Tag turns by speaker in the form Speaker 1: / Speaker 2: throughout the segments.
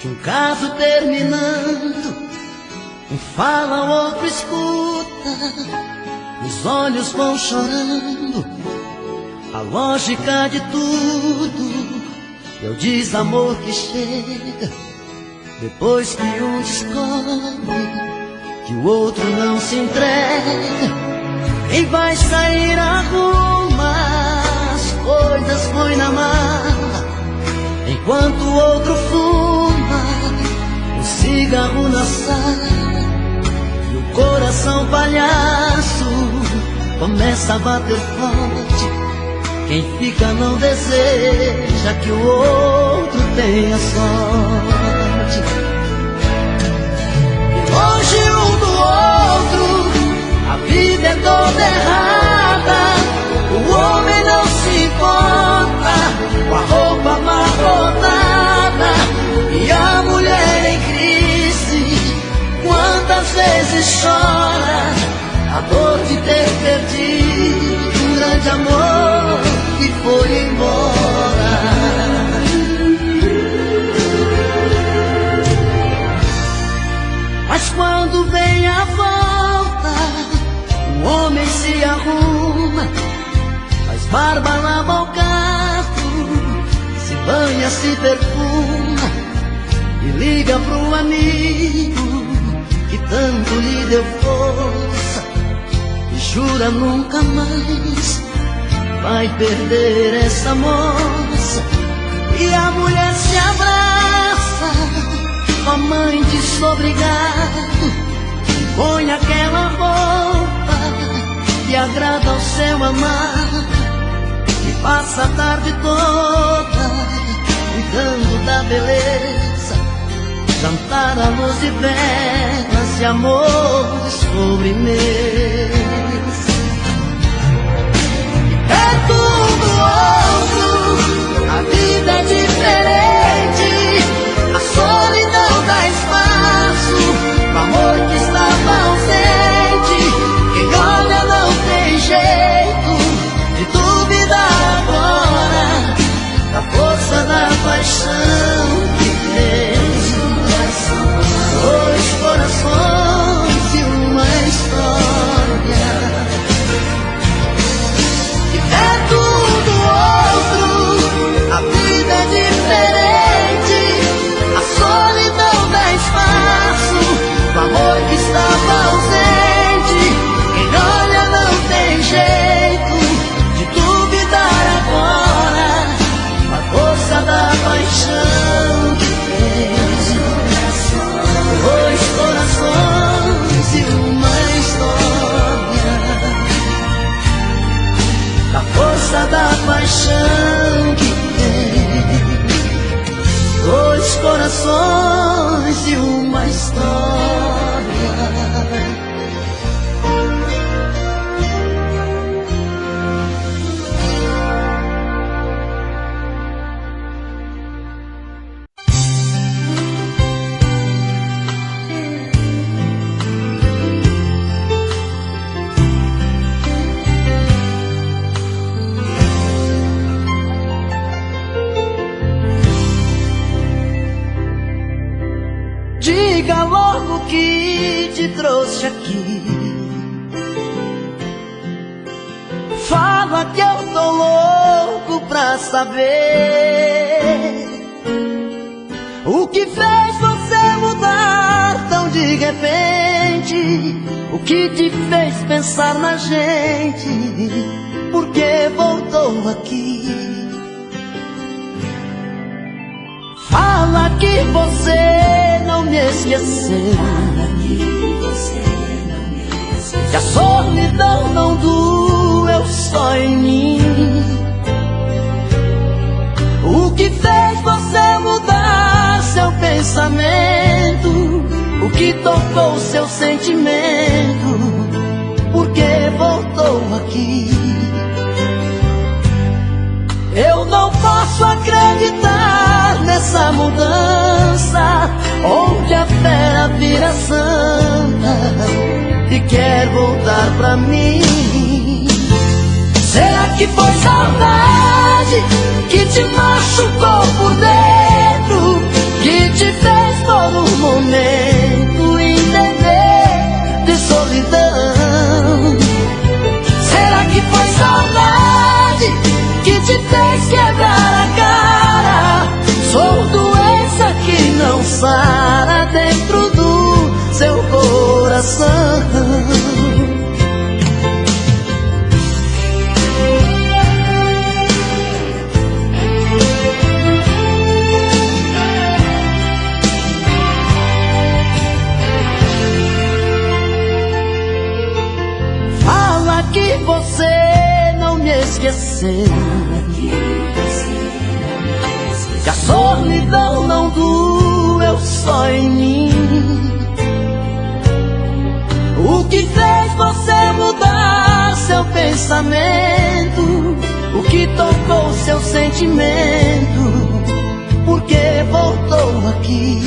Speaker 1: de um caso terminando, um fala, o outro escuta, os olhos vão chorando. A lógica de tudo é o desamor que chega depois que um descobre que o outro não se entrega. Quem vai sair arruma as coisas, põe na mala, enquanto o outro fuma um cigarro na sala. E o coração palhaço começa a bater forte. Quem fica não deseja que o outro tenha sorte. E longe um do outro, a vida é toda errada. O homem não se importa com a roupa amarrotada, e a mulher em crise quantas vezes chora a dor de ter perdido um grande amor que foi embora. Mas quando vem a volta, o homem se arruma, faz barba, lava o carro, se banha, se perfuma e liga pro amigo que tanto lhe deu força e jura nunca mais vai perder essa moça. E a mulher se abraça com a mãe desobrigado e põe aquela roupa que agrada ao seu amado, e passa a tarde toda cuidando da beleza, jantar à luz de velas e amor de sobremesa. Perto um do outro, a vida é diferente, a solidão dá espaço pro amor que estava ausente. Quem olha não tem jeito de duvidar agora da força da paixão que fez dois corações e uma história. É tudo outro, a vida é diferente, a solidão dá espaço pro amor que estava ausente. Quem olha não tem jeito de duvidar agora a força da paixão que fez dois corações e uma história. A força da paixão que tem dois corações e uma história. Diga logo o que te trouxe aqui. Fala que eu tô louco pra saber o que fez você mudar tão de repente. O que te fez pensar na gente? Por que voltou aqui? Fala que você não me esqueceu, que a solidão não doeu só em mim. O que fez você mudar seu pensamento? O que tocou seu sentimento? Por que voltou aqui? Eu não posso acreditar nessa mudança, onde a fera vira santa e quer voltar pra mim. Será que foi saudade que te machucou por dentro? você. Que a solidão não doeu só em mim. O que fez você mudar seu pensamento? O que tocou seu sentimento? Por que voltou aqui?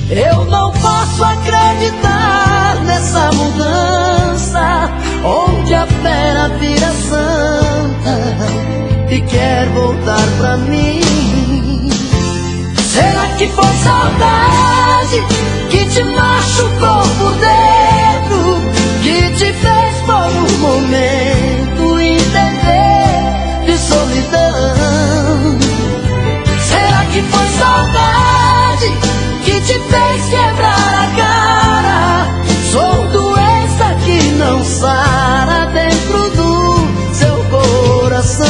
Speaker 1: Eu não posso acreditar nessa mudança, onde a fera vira santa e quer voltar pra mim. Será que foi saudade que te machucou por dentro, que te fez por um momento entender de solidão? Será que foi saudade que te fez quebrar a cara? Sou doença que não sara dentro do seu coração.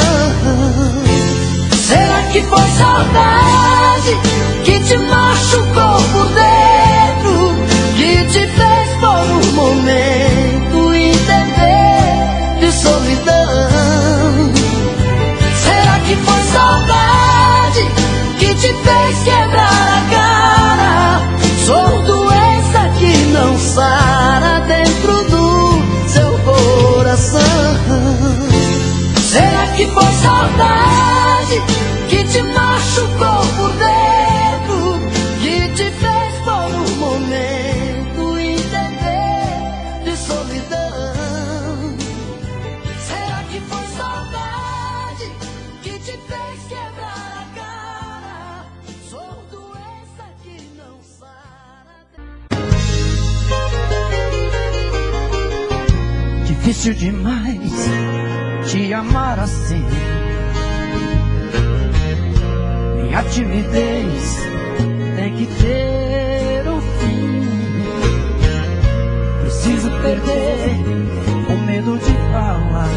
Speaker 1: Será que foi saudade que te machucou por dentro, que te fez por um momento entender de solidão? Será que foi saudade que te fez quebrar a cara? Sou doença que não sara dentro do seu coração. Será que foi saudade que te machucou por dentro, que te fez por um momento entender de solidão? Será que foi saudade que te fez quebrar a cara? Sou doença que não sara. Difícil demais te amar assim. Minha timidez tem que ter um fim. Preciso perder o medo de falar,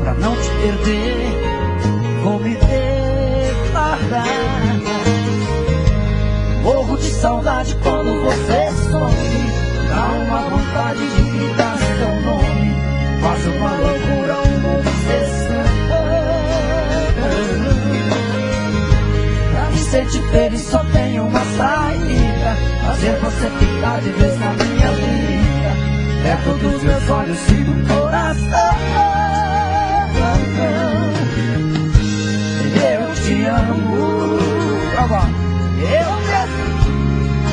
Speaker 1: pra não te perder vou me declarar. Morro de saudade quando você some, dá uma vontade de gritar seu nome. Faz uma loucura, uma obsessão. Pra me sentir feliz só tem uma saída: fazer você ficar de vez na minha vida, perto dos meus olhos e do coração. Eu te amo, eu quero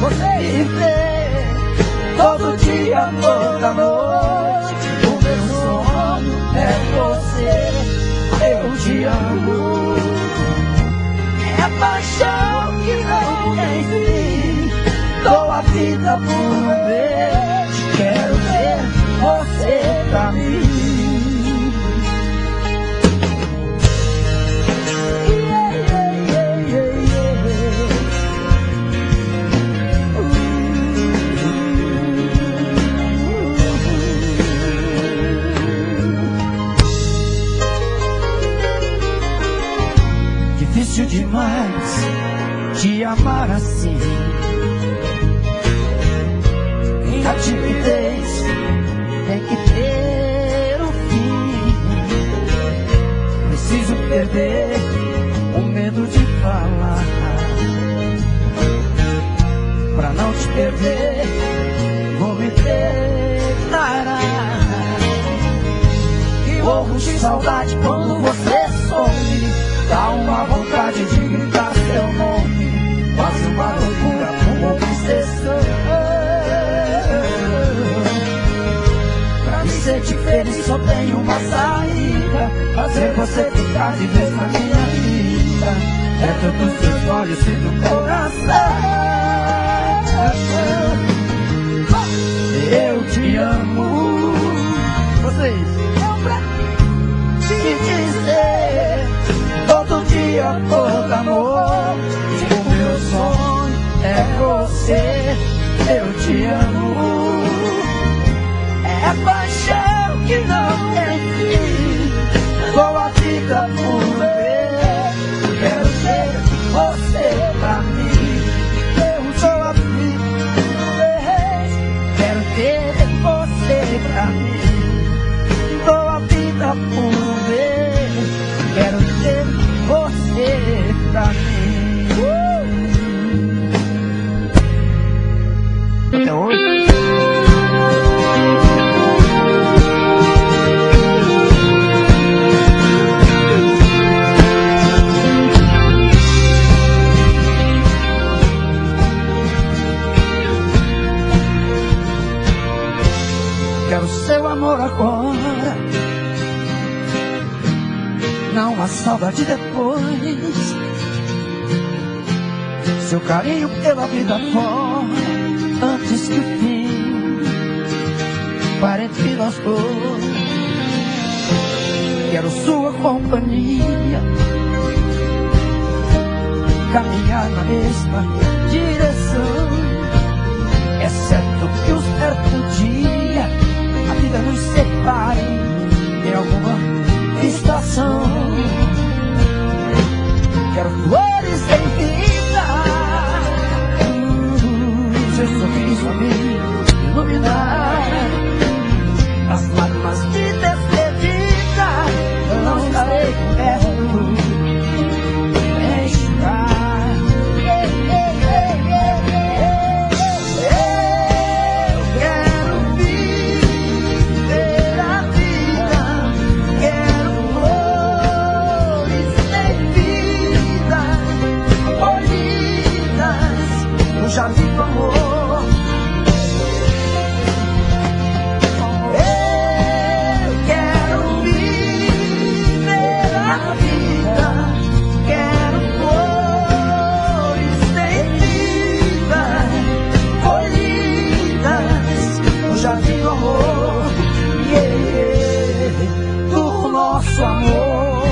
Speaker 1: você viver todo dia, toda noite. O meu sonho é você. Eu te amo, é paixão que não tem fim. Dou a vida por um beijo, quero ver você pra mim. Difícil demais te amar assim. Minha timidez tem que ter um fim. Preciso perder o medo de falar, pra não te perder vou me declarar. Morro de saudade quando você some, dá uma vontade de gritar seu nome. Faz uma loucura, uma obsessão. Pra me sentir feliz só tem uma saída: fazer você ficar de vez na minha vida, perto dos seus olhos e do coração. Eu te amo. Vocês te dizer todo dia, toda noite, o meu sonho é você. Eu te amo, é paixão que não tem fim. Dou a vida por ver, quero ter você pra mim. Eu dou a vida por ver, quero ter você pra mim. não há saudade depois. Seu carinho pela vida fora, antes que o fim pare entre nós dois. Quero sua companhia, caminhar na mesma direção, exceto que o certo dia a vida nos separe em alguma estação. Quero flores sem vida, seu sorriso a me iluminar, as lágrimas de despedida eu não estarei perto enxugar. Eu quero viver a vida, quero flores sem vida, colhidas no jardim do amor. Jardim do amor, do nosso amor.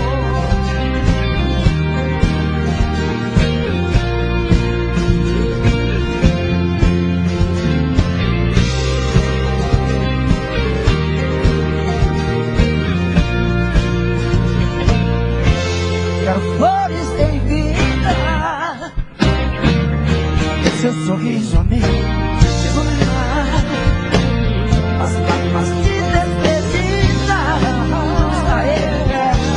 Speaker 1: Quero flores em vida, seu sorriso a mim iluminar, as lágrimas de despedida estarei perto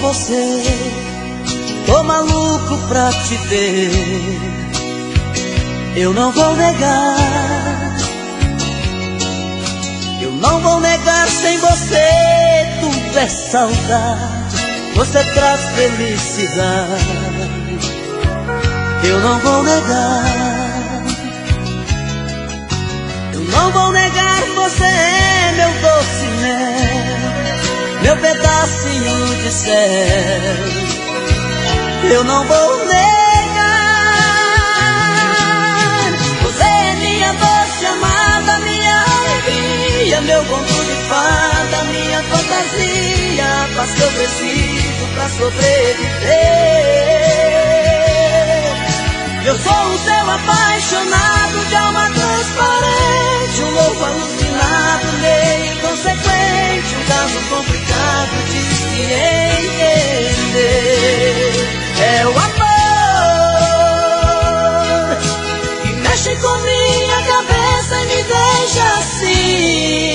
Speaker 1: você, tô maluco pra te ver. Eu não vou negar, eu não vou negar, sem você tudo é saudade. Você traz felicidade. Eu não vou negar, eu não vou negar, você é meu doce mel, meu pedacinho de céu. Eu não vou negar, você é minha doce amada, minha alegria, meu conto de fada, minha fantasia, a paz que eu preciso pra sobreviver. Eu sou o seu apaixonado, de alma transparente, um louco alucinado, meio inconsequente, um caso complicado de se entender. É o amor que mexe com minha cabeça e me deixa assim,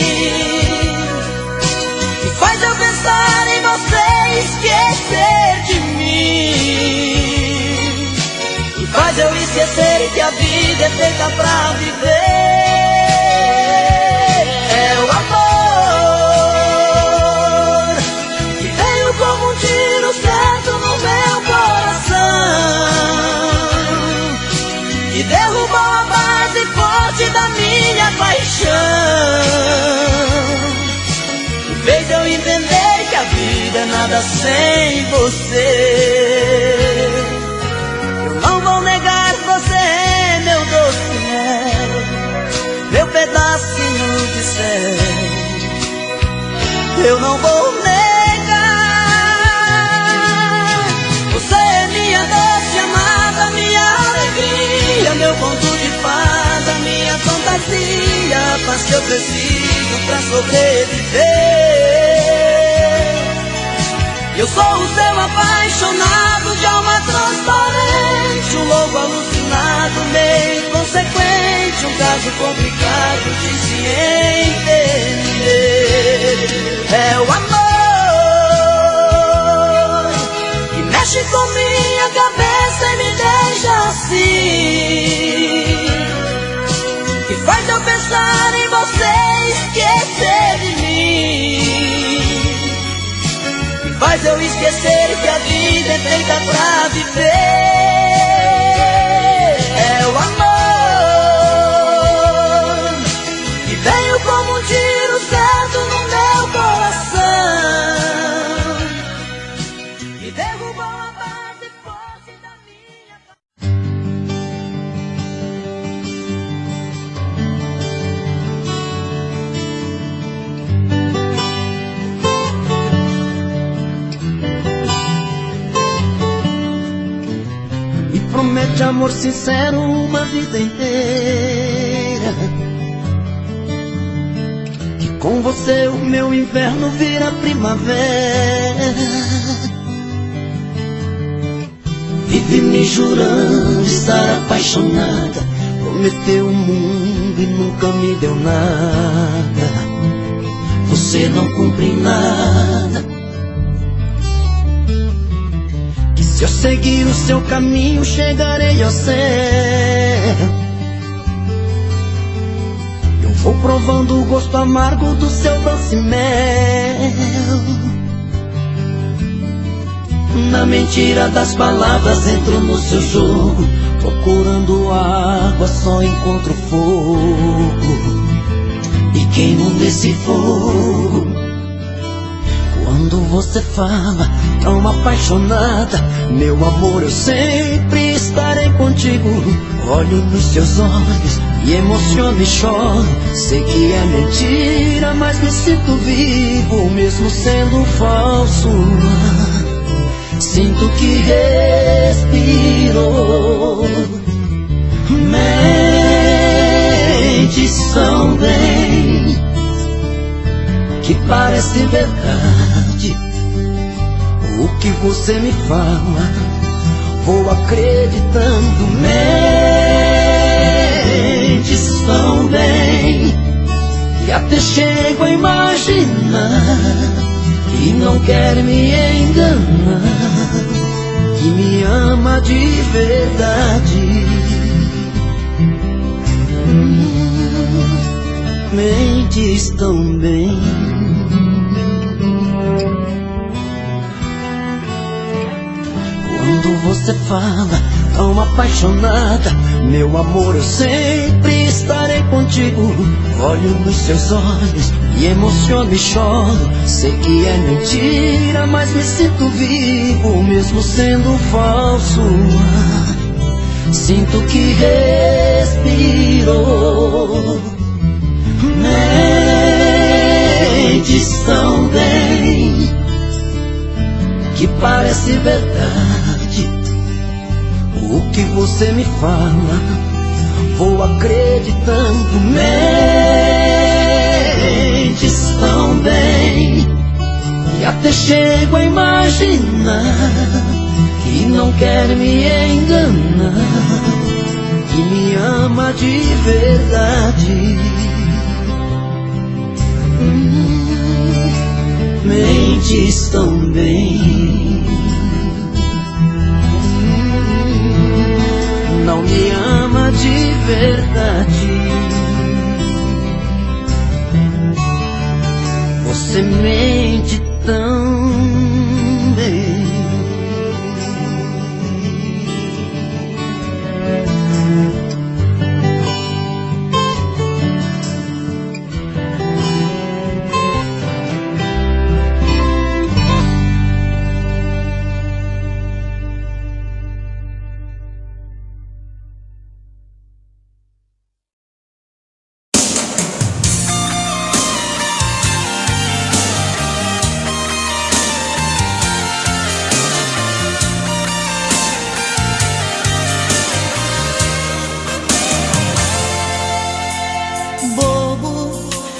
Speaker 1: que faz eu pensar em você e esquecer de mim, que faz eu esquecer que a vida é feita pra viver. É o amor que veio como um tiro certo no meu coração, que derrubou a base forte da minha paixão, que fez eu entender que a vida é nada sem você. Eu não vou negar, você é meu doce mel, meu pedacinho de céu. Eu não vou negar, você é minha doce amada, minha alegria, meu conto de fada, minha fantasia, a paz que eu preciso pra sobreviver. Eu sou o seu apaixonado, de alma transparente, um louco alucinado, meio inconsequente, um caso complicado de se entender. É o amor que mexe com minha cabeça e me deixa assim, que faz eu pensar em você e esquecer de mim, que faz eu esquecer que a vida é feita pra viver. É o amor que veio como um tiro certo no meu coração, que derrubou a base forte da minha. E promete amor sincero uma vida inteira, que com você o meu inverno vira primavera. Vive me jurando estar apaixonada, prometeu o mundo e nunca me deu nada. Você não cumpre nada, que se eu seguir o seu caminho chegarei ao céu. Eu vou provando o gosto amargo do seu doce mel. Na mentira das palavras entro no seu jogo, procurando água só encontro fogo, e queimo nesse fogo. Quando você fala tão apaixonada, meu amor, eu sempre estarei contigo. Olho nos seus olhos e emociono e choro. Sei que é mentira, mas me sinto vivo, mesmo sendo falso. Sinto que respiro. Mentes tão bem, que parece verdade. O que você me fala, vou acreditando. Mentes tão bem, que até chego a imaginar que não quer me enganar, que me ama de verdade. Mentes tão bem. Quando você fala tão apaixonada, meu amor, eu sempre estarei contigo. Olho nos seus olhos e emociono e choro. Sei que é mentira, mas me sinto vivo, mesmo sendo falso. Sinto que respiro. Mentes tão bem que parece verdade. O que você me fala, vou acreditando. Mentes tão bem que até chego a imaginar que não quer me enganar, que me ama de verdade. Mentes tão bem. Não me ama de verdade. Você mente tão bem.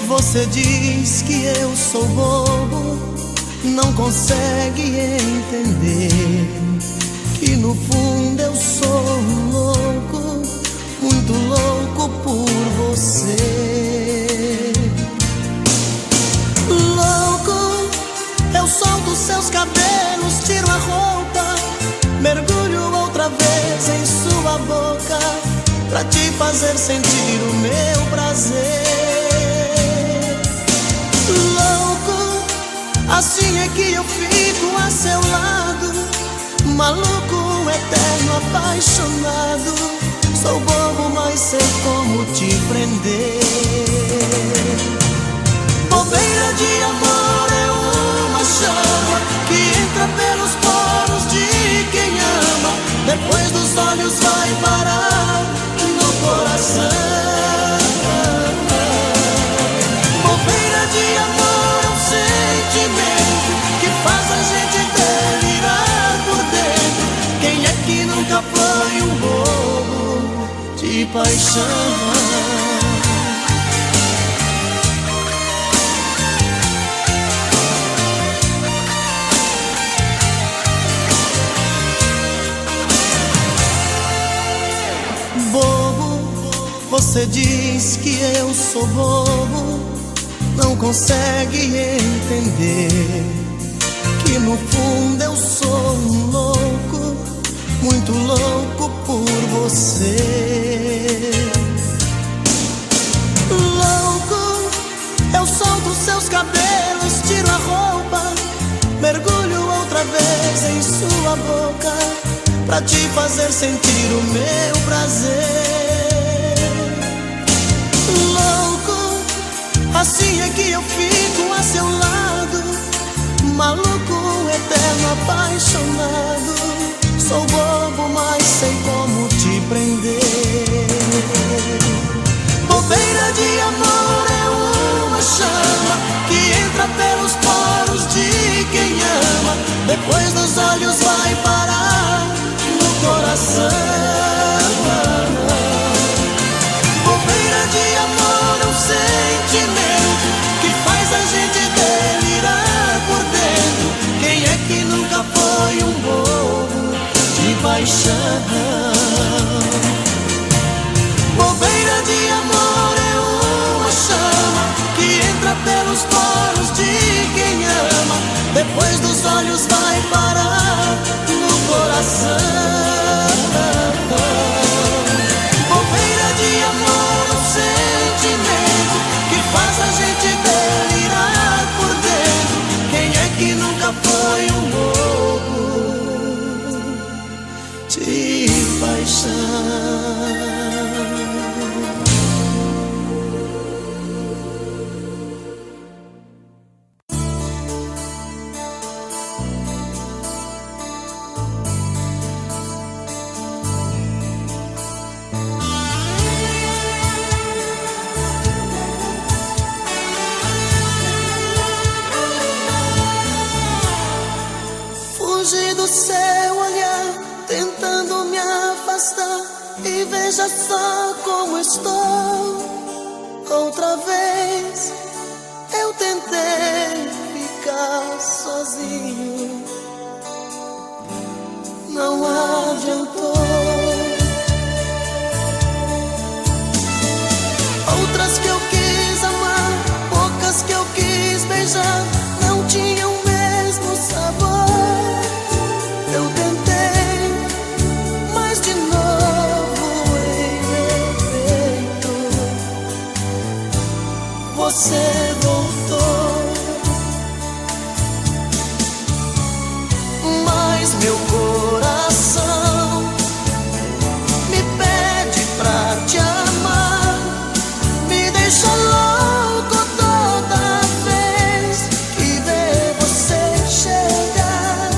Speaker 2: Você diz que eu sou bobo, não consegue entender que no fundo eu sou louco, muito louco por você. Louco, eu solto seus cabelos, tiro a roupa, mergulho outra vez em sua boca, pra te fazer sentir o meu prazer. Louco, assim é que eu fico a seu lado, maluco, eterno, apaixonado. Sou bobo, mas sei como te prender. Bobeira de amor é uma chama que entra pelos poros de quem ama, depois dos olhos vai parar no coração. De amor é um sentimento que faz a gente delirar por dentro. Quem é que nunca foi um bobo de paixão? Bobo, você diz que eu sou bobo, não consegue entender que no fundo eu sou um louco, muito louco por você. Louco, eu solto seus cabelos, tiro a roupa, mergulho outra vez em sua boca, pra te fazer sentir o meu prazer. Assim é que eu fico a seu lado, maluco, eterno, apaixonado. Sou bobo, mas sei como te prender. Bobeira de amor é uma chama que entra pelos poros de quem ama, depois dos olhos vai parar no coração. Bobeira de amor é um sentimento que faz a gente delirar por dentro. Quem é que nunca foi um bobo de paixão? olhos vai parar no coração. Bobeira de amor, um sentimento que faz a gente delirar por dentro. Quem é que nunca foi um bobo de paixão? Fugi do seu olhar, tentando me afastar, e veja só como estou. Outra vez eu tentei ficar sozinho, não adiantou. Outras que eu quis amar, poucas que eu quis beijar, não tinham o mesmo sabor. Eu tentei, mas de novo em meu peito você voltou. Mas meu coração me pede pra te amar, me deixa louco toda vez que vê você chegar.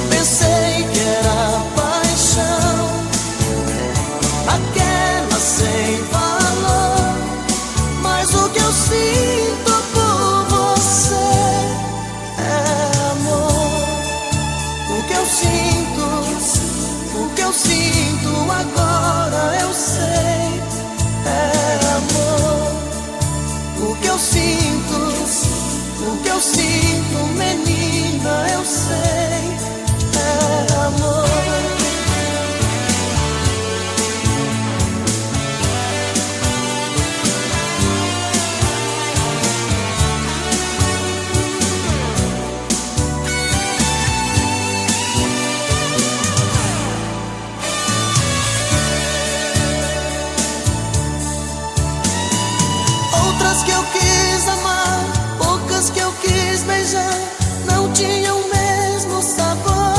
Speaker 2: Pensei que era paixão, aquela sem valor, mas o que eu sinto por você é amor. O que eu sinto, o que eu sinto agora eu sei, é amor. O que eu sinto, o que eu sinto, menina, eu sei, é amor. Outras que eu quis amar, poucas que eu quis beijar, não tinham o mesmo sabor.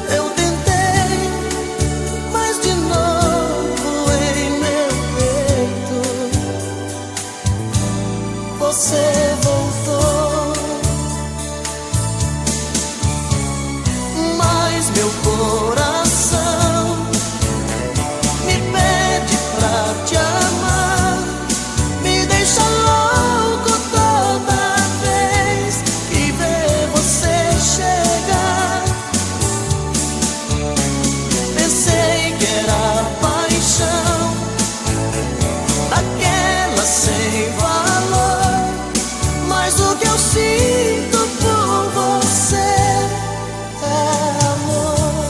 Speaker 2: Eu tentei, mas de novo em meu peito você voltou. Mas meu coração me pede pra te amar, me deixa louco toda vez que vê você chegar. Pensei que era paixão, daquela sem valor, mas o que eu sinto por você é amor.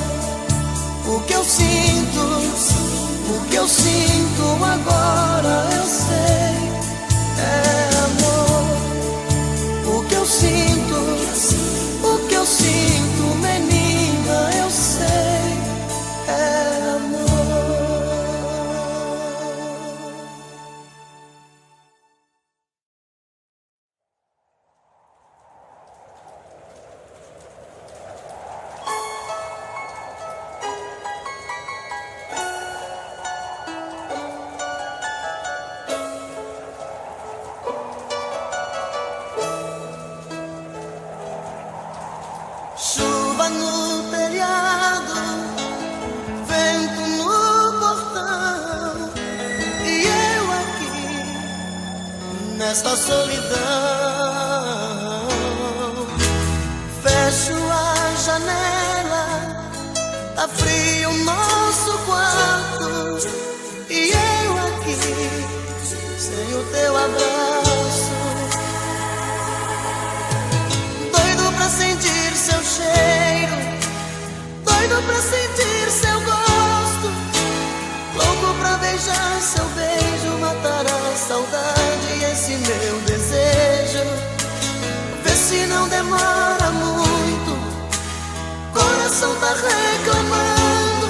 Speaker 2: O que eu sinto, o que eu sinto agora eu sei, é amor. O que eu sinto, o que eu sinto, menina, eu sei, é amor. Chuva no telhado, vento no portão, e eu aqui nesta solidão. Fecho a janela, tá frio o nosso quarto, e eu aqui sem o teu abraço. Doido pra sentir seu cheiro, doido pra sentir seu gosto, louco pra beijar seu beijo, matar a saudade e esse meu desejo. Vê demora muito, coração tá reclamando.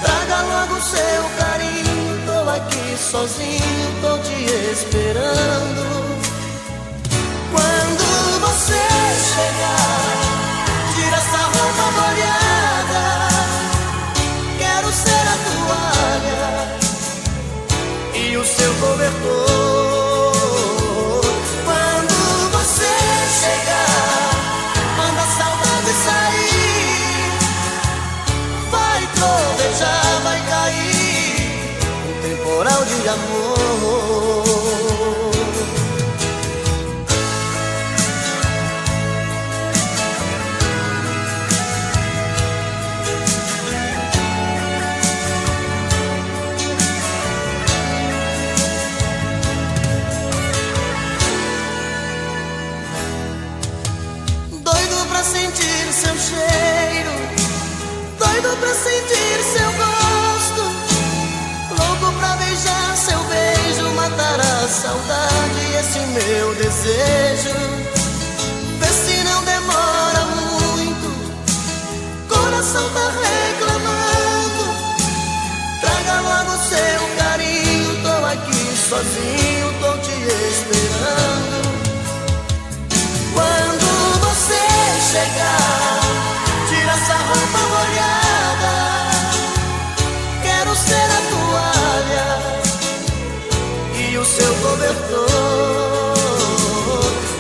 Speaker 2: Traga logo seu carinho, tô aqui sozinho, tô te esperando. Quando você chegar, tira essa roupa molhada, quero ser a toalha e o seu cobertor. Quando você chegar, manda a saudade sair, vai trovejar, vai cair um temporal de amor. Sentir seu cheiro, doido pra sentir seu gosto, louco pra beijar seu beijo, matar a saudade, esse meu desejo. Vê se não demora muito, coração tá reclamando. Traga logo seu carinho, tô aqui sozinho, tô te esperando. Quando você chegar, tira essa roupa molhada, quero ser a toalha e o seu cobertor.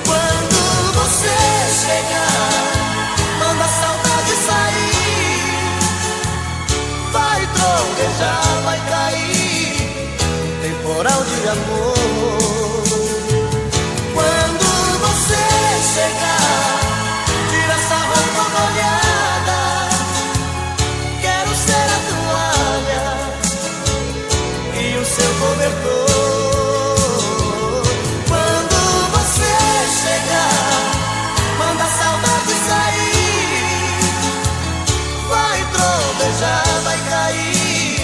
Speaker 2: Quando você chegar, manda a saudade sair, vai trovejar, vai cair um temporal de amor. Quando você chegar, tira essa roupa molhada, quero ser a toalha e o seu cobertor. Quando você chegar, manda a saudade sair, vai trovejar, vai cair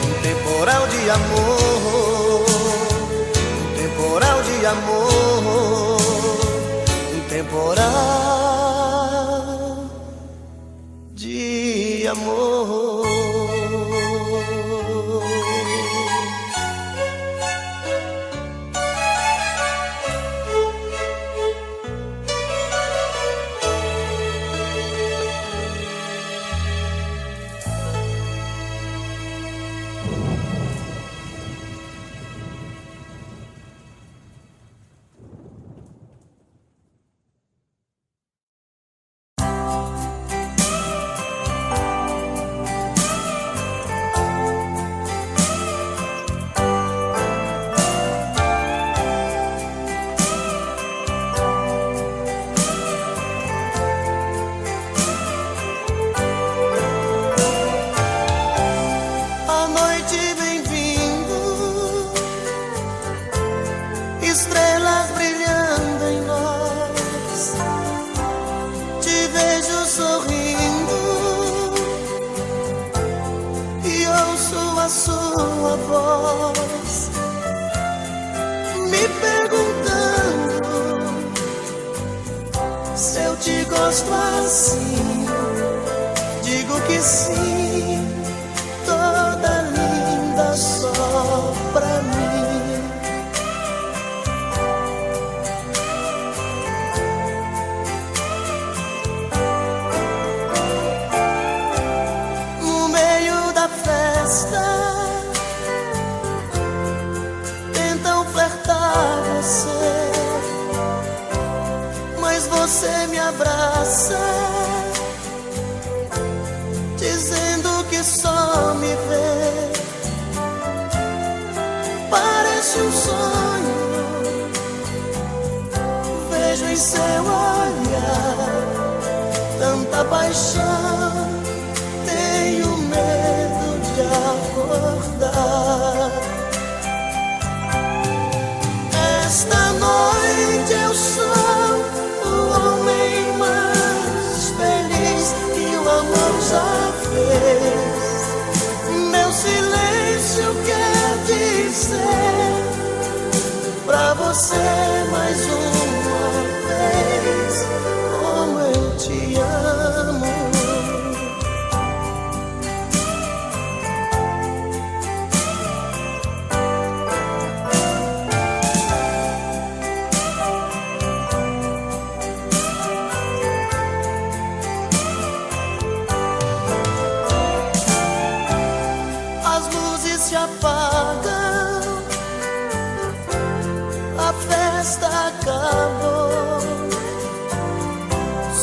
Speaker 2: um temporal de amor, um temporal de amor, um temporal de amor. Estrelas brilhando em nós, te vejo sorrindo e ouço a sua voz me perguntando se eu te gosto assim. Digo que sim, toda linda só pra mim. Tentam flertar você, mas você me abraça, dizendo que só me vê. Parece um sonho, vejo em seu olhar tanta paixão, tenho medo de acordar. Esta noite eu sou o homem mais feliz que o amor já fez. Meu silêncio quer dizer pra você mais uma vez: apagam, a festa acabou.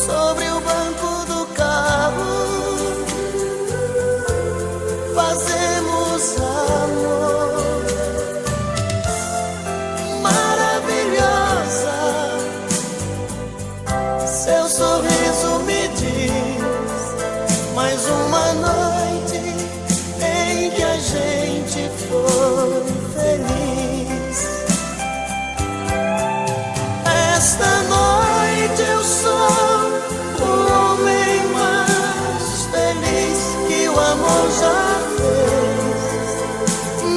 Speaker 2: Sobre o banco do carro fazemos amor. Maravilhosa, seu sorriso me diz mais uma noite em que a gente foi feliz. Esta noite eu sou o homem mais feliz que o amor já fez.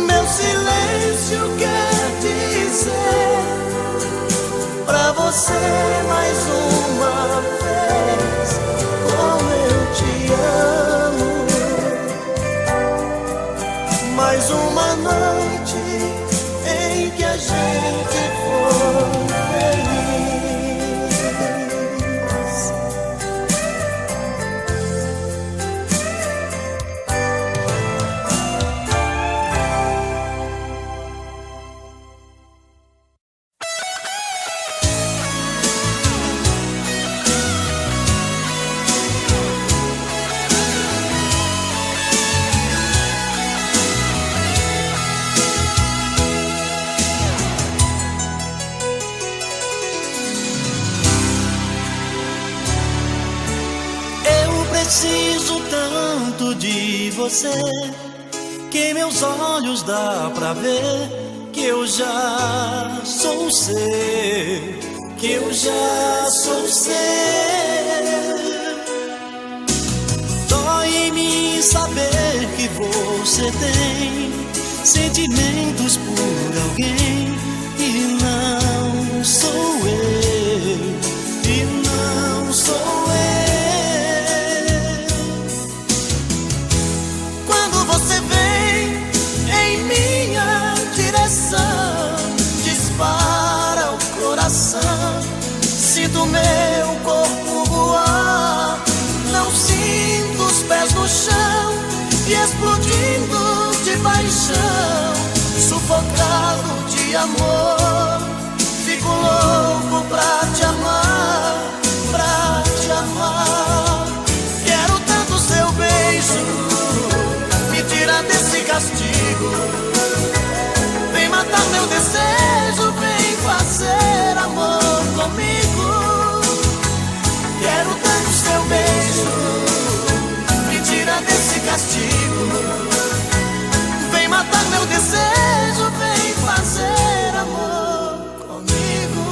Speaker 2: Meu silêncio quer dizer pra você mais uma vez como eu te amo. Mais uma noite em que a gente foi feliz. Preciso tanto de você que meus olhos dá pra ver que eu já sou seu, que eu já sou seu. Dói em mim saber que você tem sentimentos por alguém e não sou eu, e não sou eu. Dispara o coração, sinto meu corpo voar, não sinto os pés no chão e explodindo de paixão, sufocado de amor, fico louco pra te amar, pra te amar. Quero tanto seu beijo, me tira desse castigo. Vem matar meu desejo, vem fazer amor comigo. Quero tanto seu beijo, me tira desse castigo. Vem matar meu desejo, vem fazer amor comigo.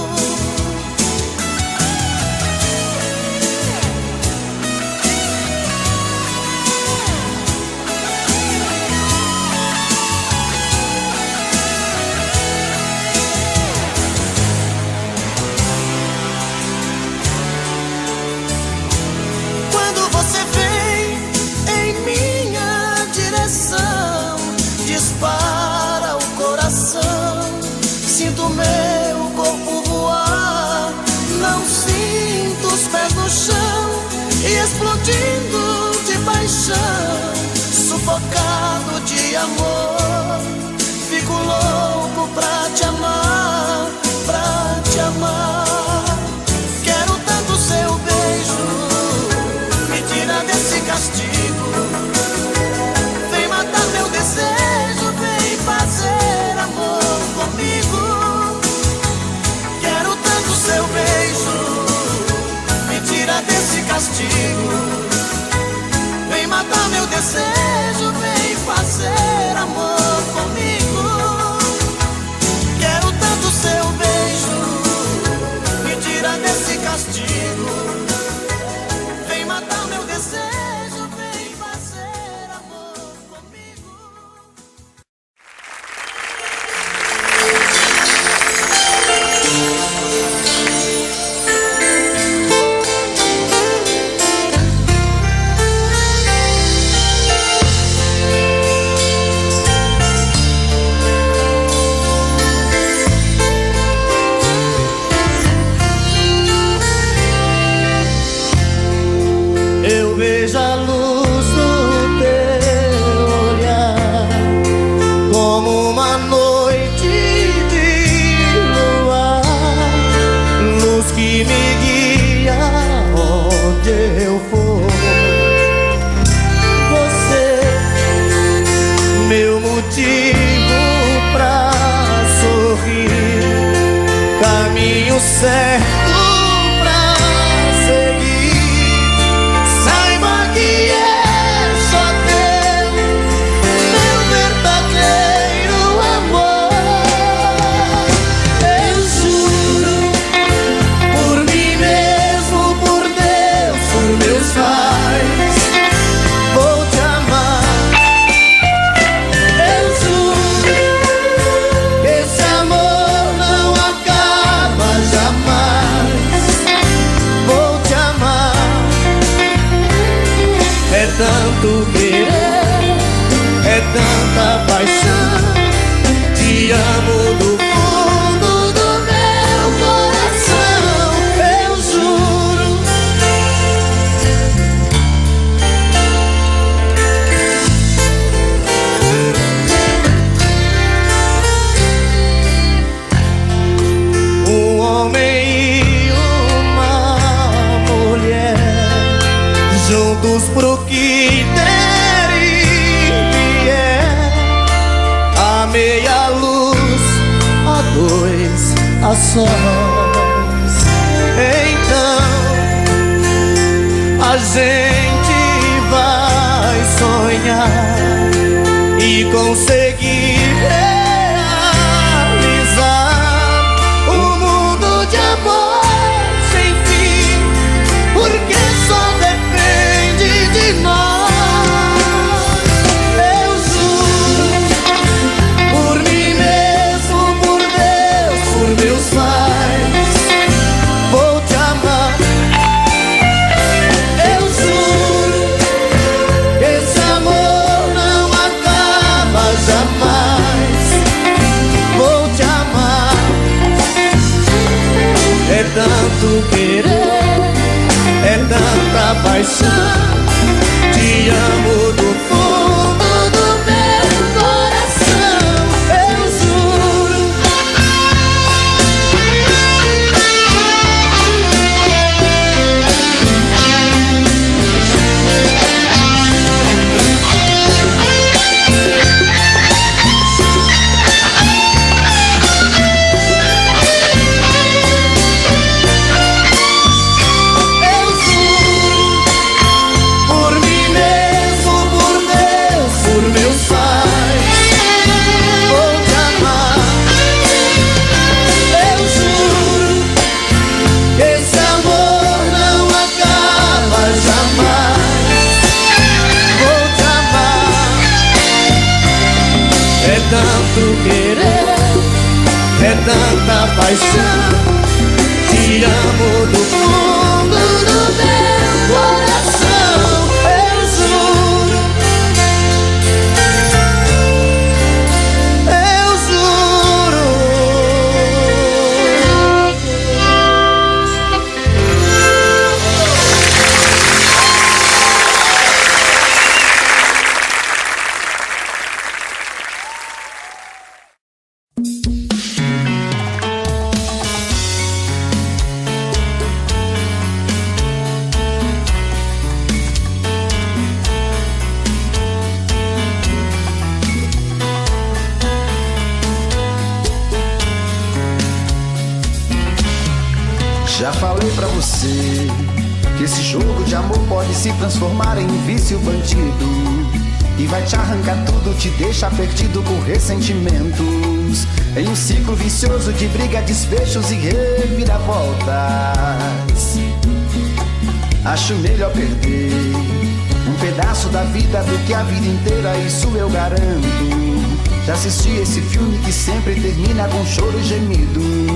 Speaker 2: Dispara o coração, sinto meu corpo voar, não sinto os pés no chão e explodindo de paixão, sufocado de amor, fico louco pra te amar, pra te amar. Quero tanto seu beijo, me tira desse castigo. Vem matar meu desejo, vem fazer amor comigo. Quero tanto seu beijo, me tira desse castigo. Vem matar meu desejo, vem fazer amor comigo. Quero tanto seu beijo, me tira desse castigo. Vem matar meu desejo, vem fazer amor comigo. certo pra seguir. Saiba que é só teu, meu verdadeiro amor. Eu juro, por mim mesmo, por Deus, por meus pais, vou te amar. Eu juro que esse amor não acaba jamais. Vou te amar. É tanto querer, é tanta paixão. Te amo do fundo do meu coração. Eu juro. Um homem e uma mulher, juntos pro que der e vier, a meia luz, a dois, a sós. Então a gente vai sonhar e conseguir realizar um mundo de amor sem fim, porque só depende de nós. Eu juro, por mim mesmo, por Deus, por meus pais, vou te amar. Eu juro, esse amor não acaba jamais. Vou te amar. É tanto querer, é tanta paixão. Te amo do fundo do meu coração. Eu juro. Eu juro, por mim mesmo, por Deus, por meus pais, vou te amar. Eu juro, esse amor não acaba jamais. Vou te amar. É tanto querer, é tanta paixão. Te amo do fundo do meu coração. Eu juro. Eu juro.
Speaker 3: Já falei pra você que esse jogo de amor pode se transformar em um vício bandido e vai te arrancar tudo, te deixar perdido por ressentimentos, em um ciclo vicioso de briga, desfechos e reviravoltas. Acho melhor perder um pedaço da vida do que a vida inteira, isso eu garanto. Já assisti esse filme que sempre termina com choro e gemido.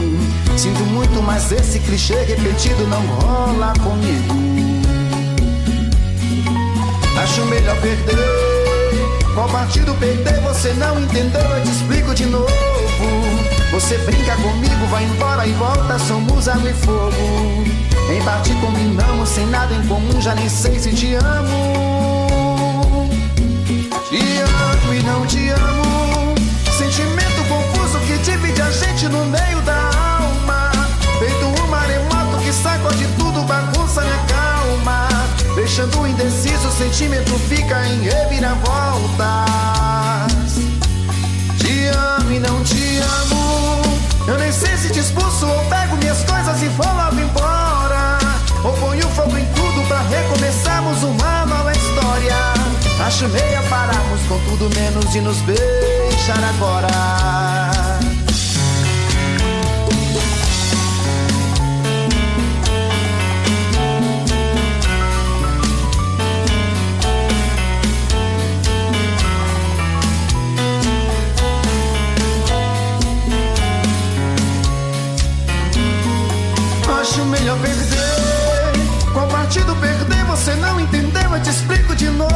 Speaker 3: Sinto muito, mas esse clichê repetido não rola comigo. Acho melhor perder. Qual partido perder? Você não entendeu, eu te explico de novo. Você brinca comigo, vai embora e volta, somos água e fogo. Em parte combinamos, sem nada em comum, já nem sei se te amo. Te amo e não te amo. Sentimento confuso que divide a gente no meio da alma. Feito um maremoto que sacode tudo, bagunça minha calma. Deixando indeciso, o sentimento fica em reviravoltas. Te amo e não te amo. Eu nem sei se te expulso ou pego minhas coisas Acho meia pararmos com tudo menos de nos beijar agora. Acho melhor perder. Qual partido perder? Você não entendeu, eu te explico de novo.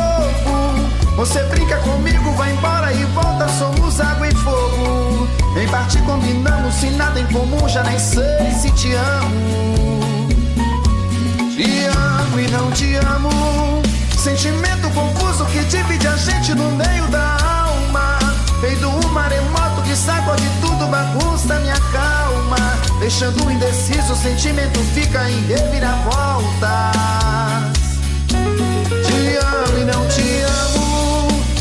Speaker 3: Você brinca comigo, vai embora e volta, somos água e fogo. Em parte combinamos, se nada em comum, já nem sei se te amo. Te amo e não te amo. Sentimento confuso que divide a gente no meio da alma. Feito um maremoto que sacode tudo, bagunça minha calma. Deixando indeciso, o sentimento fica em reviravoltas. Te amo e não te amo.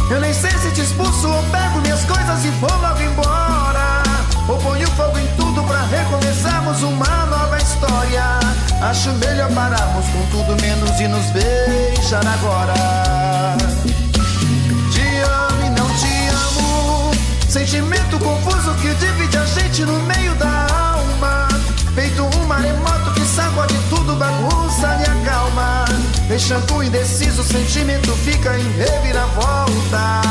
Speaker 3: Eu nem sei se te expulso ou pego minhas coisas e vou logo embora. Ou ponho fogo em tudo pra recomeçarmos uma nova história. Acho melhor pararmos com tudo menos de nos beijar agora. Te amo e não te amo. Sentimento confuso que divide a gente no meio da alma. Feito um maremoto que sacode tudo, bagunça minha calma. Deixando indeciso, o sentimento fica em reviravoltas.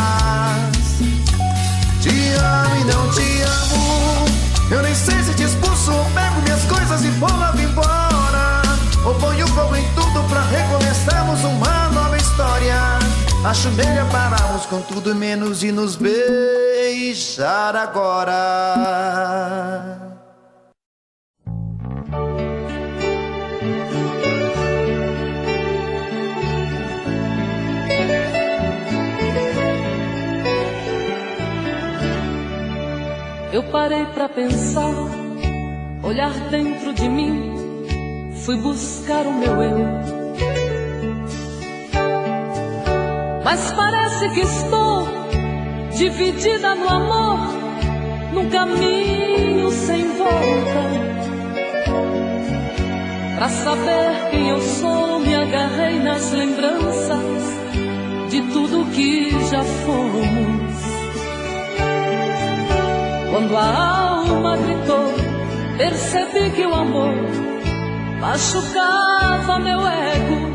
Speaker 3: Te amo e não te amo. Eu nem sei se te expulso ou pego minhas coisas e vou logo embora. Ou ponho fogo em tudo pra recomeçarmos uma nova história. Acho melhor pararmos com tudo menos de nos beijar agora.
Speaker 4: Eu parei pra pensar, olhar dentro de mim, fui buscar o meu eu. Mas parece que estou dividida no amor, num caminho sem volta. Pra saber quem eu sou, me agarrei nas lembranças de tudo que já fomos. Quando a alma gritou, percebi que o amor machucava meu ego.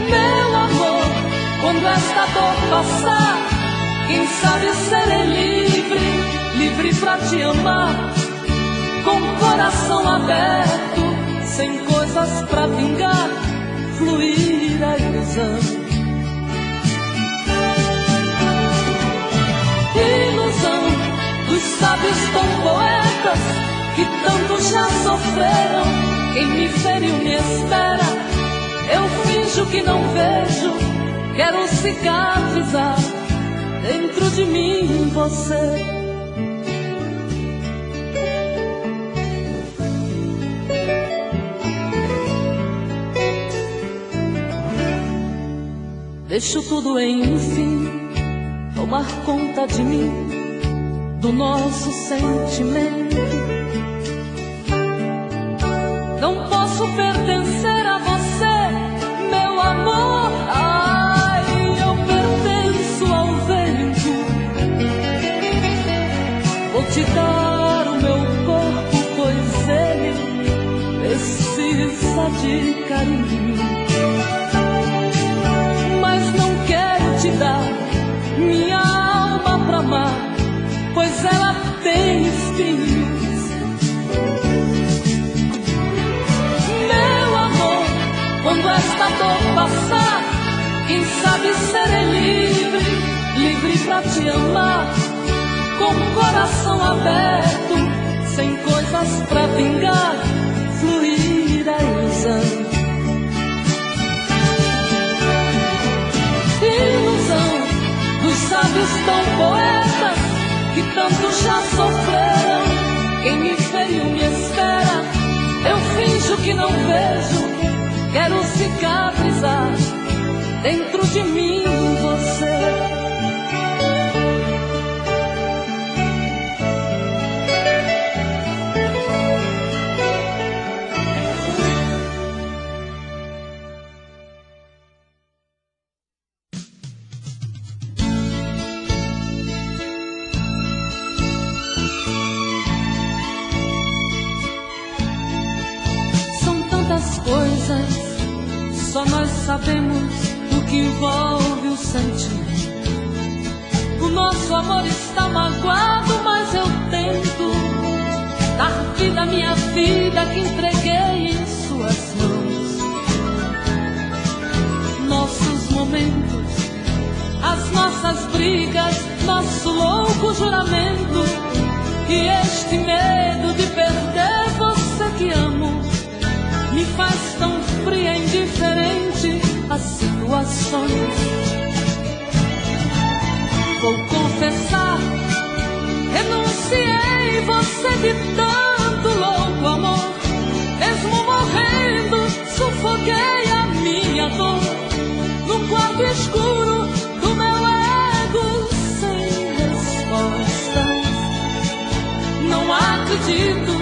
Speaker 4: Meu amor, quando esta dor passar, quem sabe serei livre, livre pra te amar, com o coração aberto, sem coisas pra vingar, fluir a ilusão. Ilusão dos sábios tão poetas que tanto já sofreram. Quem me feriu me espera. Eu finjo que não vejo, quero cicatrizar dentro de mim você. Deixo tudo enfim tomar conta de mim, do nosso sentimento. Não posso pertencer a você, meu amor. Ai, eu pertenço ao vento. Vou te dar o meu corpo, pois ele precisa de carinho. Mas não quero te dar minha alma pra amar, pois ela tem espinhos. Meu amor, quando esta dor passar, quem sabe serei livre, livre pra te amar, com o coração aberto, sem coisas pra vingar, fluir a ilusão. Ilusão dos sábios tão poetas que tanto já sofreram. Quem me feriu me espera. Eu finjo que não vejo, quero cicatrizar dentro de mim você. tantas coisas, só nós sabemos o que envolve o sentimento. O nosso amor está magoado, mas eu tento dar vida à minha vida que entreguei em suas mãos. Nossos momentos, as nossas brigas, nosso louco juramento e este medo de perder você que amo me faz tão fria e indiferente às situações. Vou confessar, renunciei você de tanto louco amor. Mesmo morrendo, sufoquei a minha dor num quarto escuro do meu ego sem respostas. Não acredito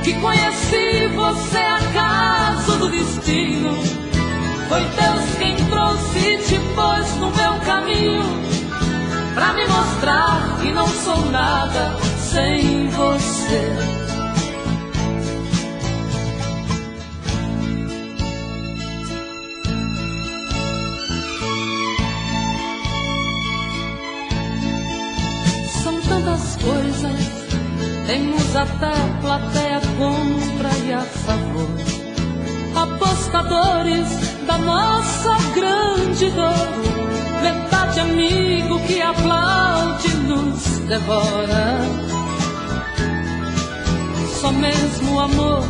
Speaker 4: que conheci você acaso do destino. Foi Deus quem trouxe e te pôs no meu caminho pra me mostrar que não sou nada sem você. São tantas coisas, temos até plateia contra e a favor, apostadores da nossa grande dor. Metade amigo que aplaude nos devora. Só mesmo o amor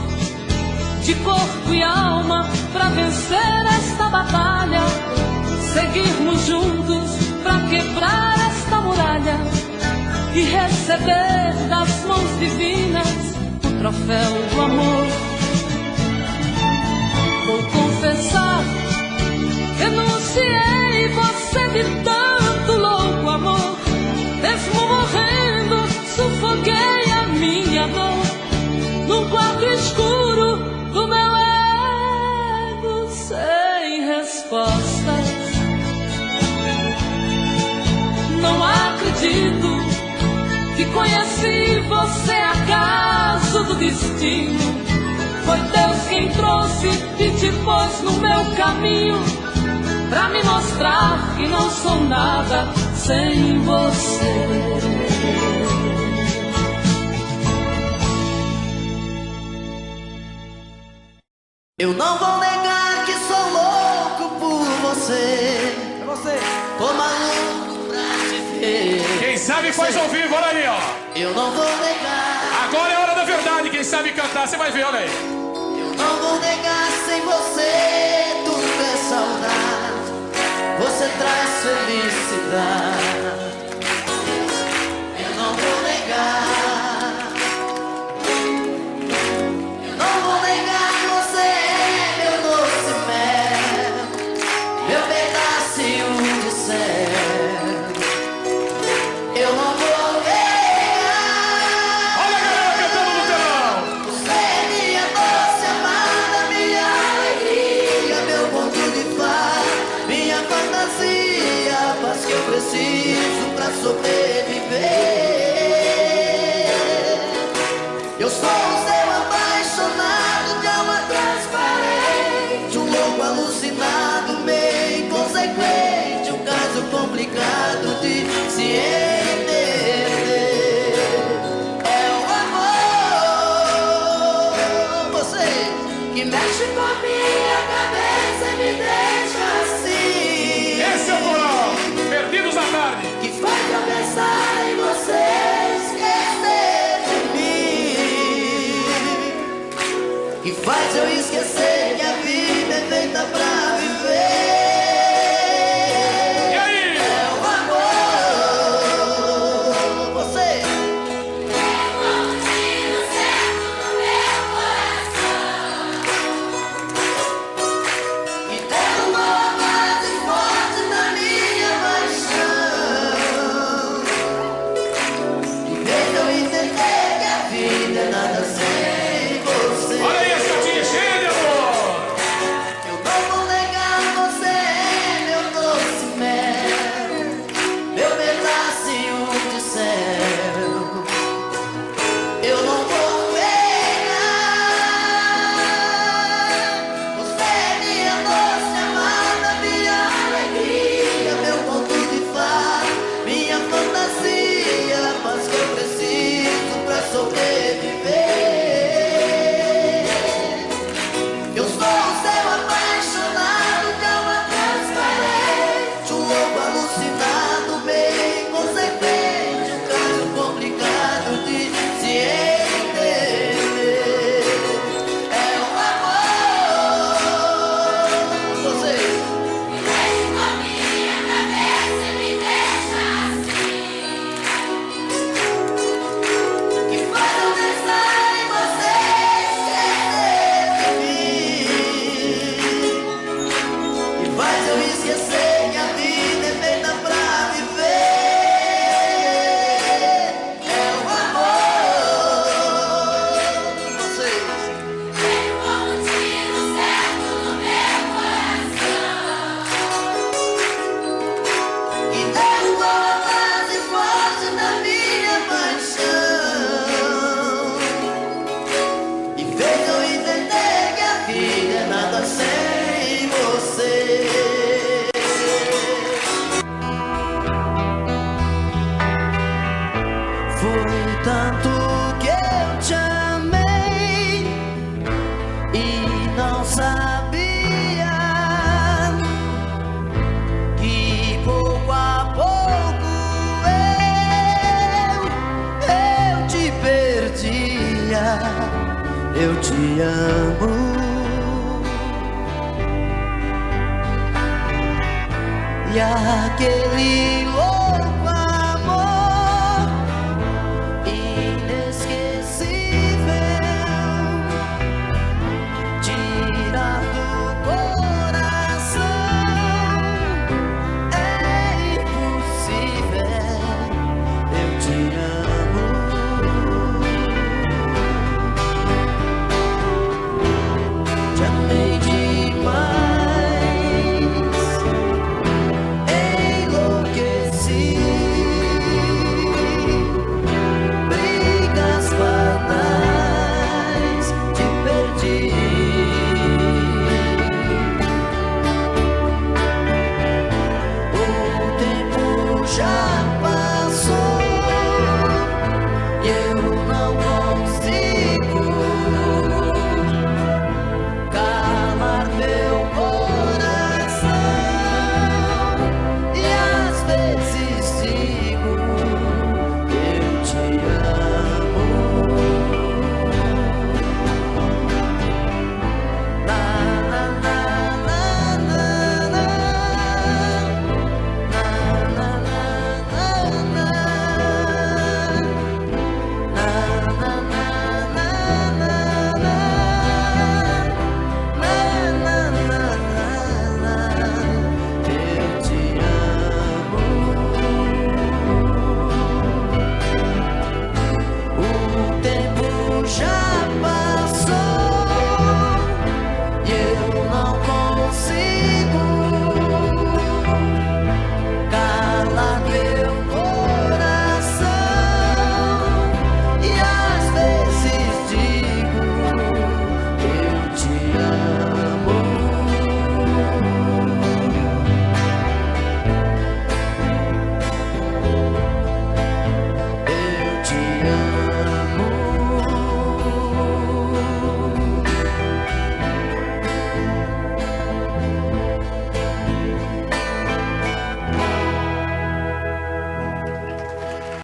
Speaker 4: de corpo e alma pra vencer esta batalha. Seguirmos juntos pra quebrar esta muralha e receber das mãos divinas o troféu do amor. Vou confessar, renunciei você de tanto louco amor. Mesmo morrendo, sufoquei a minha dor num quarto escuro do meu ego sem respostas. Não acredito que conheci você acaso do destino. Foi Deus quem trouxe e te pôs no meu caminho pra me mostrar que não sou nada sem você.
Speaker 1: Eu não vou negar que sou louco por você.
Speaker 2: É você.
Speaker 1: Tô maluco pra te ver.
Speaker 5: Quem sabe faz ao vivo, olha aí, ó.
Speaker 1: Eu não vou negar.
Speaker 5: Agora é a hora da verdade, quem sabe cantar, você vai ver, olha aí.
Speaker 1: Eu não vou negar, sem você tudo é saudade. Você traz felicidade. Eu não vou negar. Eu não vou negar, você é meu doce mel, meu pedacinho de céu. Eu não vou negar.
Speaker 5: Olha a galera cantando no telão.
Speaker 1: Você é minha doce amada, minha alegria, meu conto de fada, minha fantasia, a paz que eu preciso pra sobreviver. Eu sou o seu apaixonado de alma transparente, um louco alucinado, meio inconsequente, um caso complicado de se entender. É o amor, você que mexe com a minha cabeça e me deixa assim.
Speaker 5: Esse é o moral. Perdidos na tarde.
Speaker 1: Que faz eu pensar em você, esquecer de mim. Que faz eu esquecer que a vida é feita pra viver.
Speaker 2: esquecer que a vida é feita pra viver. É o amor. Vocês.
Speaker 4: Tem um tiro certo no meu coração.
Speaker 2: E derrubou a base forte da minha paixão. E fez eu entender que a vida é nada sem você. Foi tanto que eu te amei e não sabia que pouco a pouco eu te perdia. Eu te amo. E aquele